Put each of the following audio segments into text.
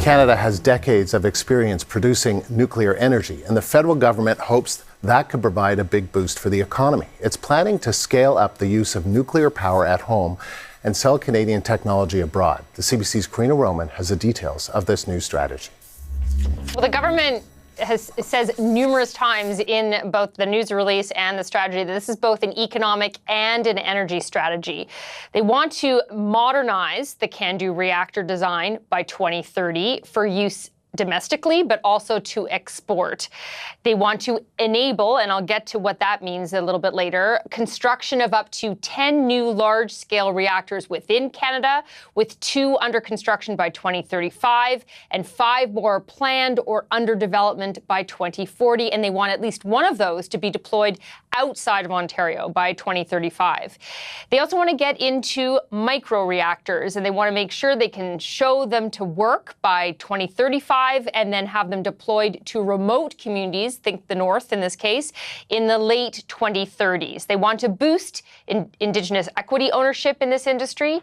Canada has decades of experience producing nuclear energy, and the federal government hopes that could provide a big boost for the economy. It's planning to scale up the use of nuclear power at home and sell Canadian technology abroad. The CBC's Karina Roman has the details of this new strategy. Well, the government says numerous times in both the news release and the strategy that this is both an economic and an energy strategy. They want to modernize the CANDU reactor design by 2030 for use domestically, but also to export. They want to enable, and I'll get to what that means a little bit later, construction of up to 10 new large-scale reactors within Canada, with 2 under construction by 2035 and 5 more planned or under development by 2040. And they want at least one of those to be deployed outside of Ontario by 2035. They also want to get into micro-reactors, and they want to make sure they can show them to work by 2035 and then have them deployed to remote communities, think the North in this case, in the late 2030s. They want to boost Indigenous equity ownership in this industry.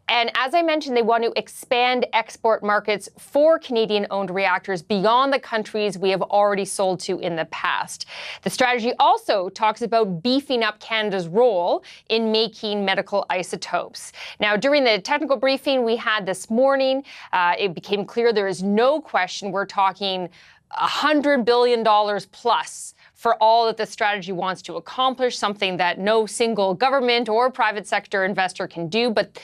And as I mentioned, they want to expand export markets for Canadian-owned reactors beyond the countries we have already sold to in the past. The strategy also talks about beefing up Canada's role in making medical isotopes. Now, during the technical briefing we had this morning, it became clear there is no question we're talking $100 billion plus for all that the strategy wants to accomplish, something that no single government or private sector investor can do. But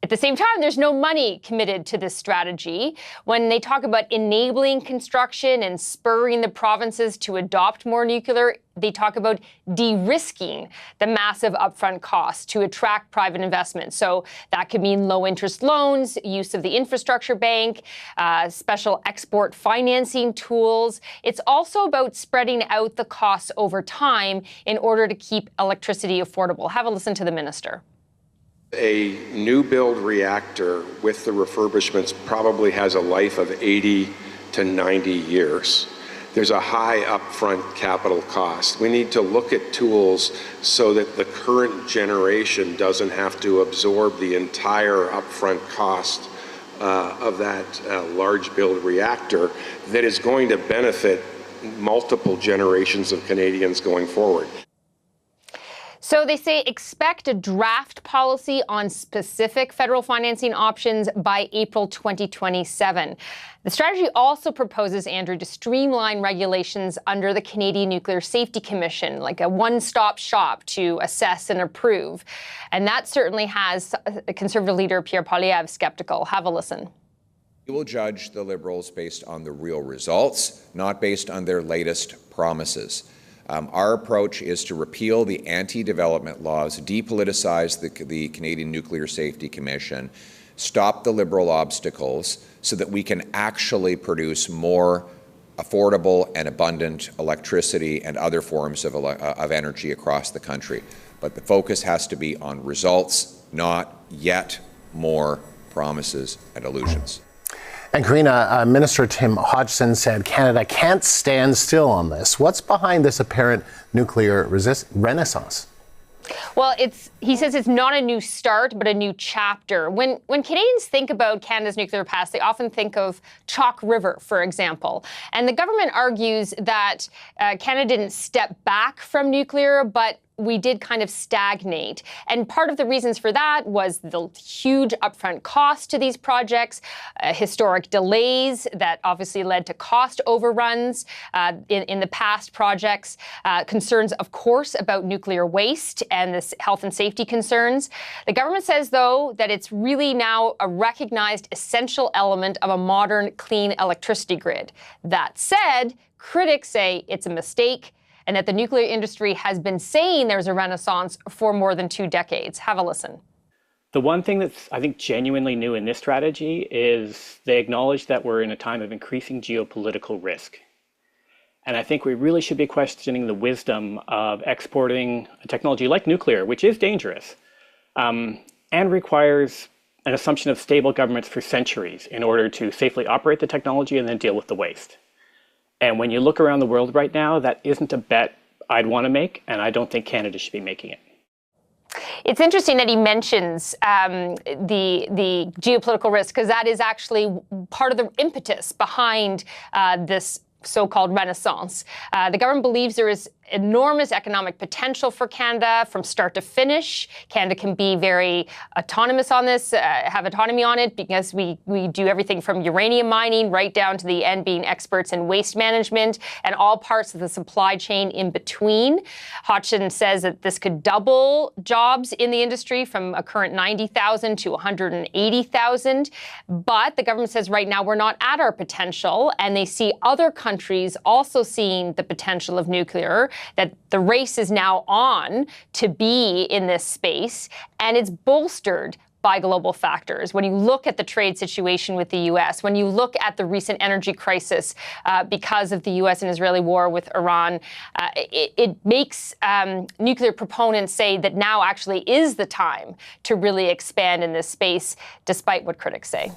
at the same time, there's no money committed to this strategy. When they talk about enabling construction and spurring the provinces to adopt more nuclear, they talk about de-risking the massive upfront costs to attract private investment. So that could mean low interest loans, use of the infrastructure bank, special export financing tools. It's also about spreading out the costs over time in order to keep electricity affordable. Have a listen to the minister. A new build reactor with the refurbishments probably has a life of 80 to 90 years. There's a high upfront capital cost. We need to look at tools so that the current generation doesn't have to absorb the entire upfront cost of that large build reactor that is going to benefit multiple generations of Canadians going forward. So they say expect a draft policy on specific federal financing options by April 2027. The strategy also proposes, Andrew, to streamline regulations under the Canadian Nuclear Safety Commission, like a one-stop shop to assess and approve. And that certainly has Conservative leader Pierre Poilievre skeptical. Have a listen. We will judge the Liberals based on the real results, not based on their latest promises. Our approach is to repeal the anti-development laws, depoliticize the Canadian Nuclear Safety Commission, stop the Liberal obstacles so that we can actually produce more affordable and abundant electricity and other forms of energy across the country. But the focus has to be on results, not yet more promises and illusions. And Karina, Minister Tim Hodgson said Canada can't stand still on this. What's behind this apparent nuclear renaissance? Well, he says it's not a new start, but a new chapter. When Canadians think about Canada's nuclear past, they often think of Chalk River, for example. And the government argues that Canada didn't step back from nuclear, but we did kind of stagnate. And part of the reasons for that was the huge upfront cost to these projects, historic delays that obviously led to cost overruns in the past projects, concerns, of course, about nuclear waste and this health and safety concerns. The government says, though, that it's really now a recognized essential element of a modern, clean electricity grid. That said, critics say it's a mistake, and that the nuclear industry has been saying there's a renaissance for more than 2 decades. Have a listen. The one thing that's, I think, genuinely new in this strategy is they acknowledge that we're in a time of increasing geopolitical risk. And I think we really should be questioning the wisdom of exporting a technology like nuclear, which is dangerous, and requires an assumption of stable governments for centuries in order to safely operate the technology and then deal with the waste. And when you look around the world right now, that isn't a bet I'd want to make, and I don't think Canada should be making it. It's interesting that he mentions the geopolitical risk, because that is actually part of the impetus behind this so-called renaissance. The government believes there is enormous economic potential for Canada from start to finish. Canada can be very autonomous on this, have autonomy on it, because we do everything from uranium mining right down to the end being experts in waste management and all parts of the supply chain in between. Hodgson says that this could double jobs in the industry from a current 90,000 to 180,000. But the government says right now we're not at our potential, and they see other countries also seeing the potential of nuclear, that the race is now on to be in this space, and it's bolstered by global factors. When you look at the trade situation with the U.S., when you look at the recent energy crisis because of the U.S. and Israeli war with Iran, it makes nuclear proponents say that now actually is the time to really expand in this space, despite what critics say.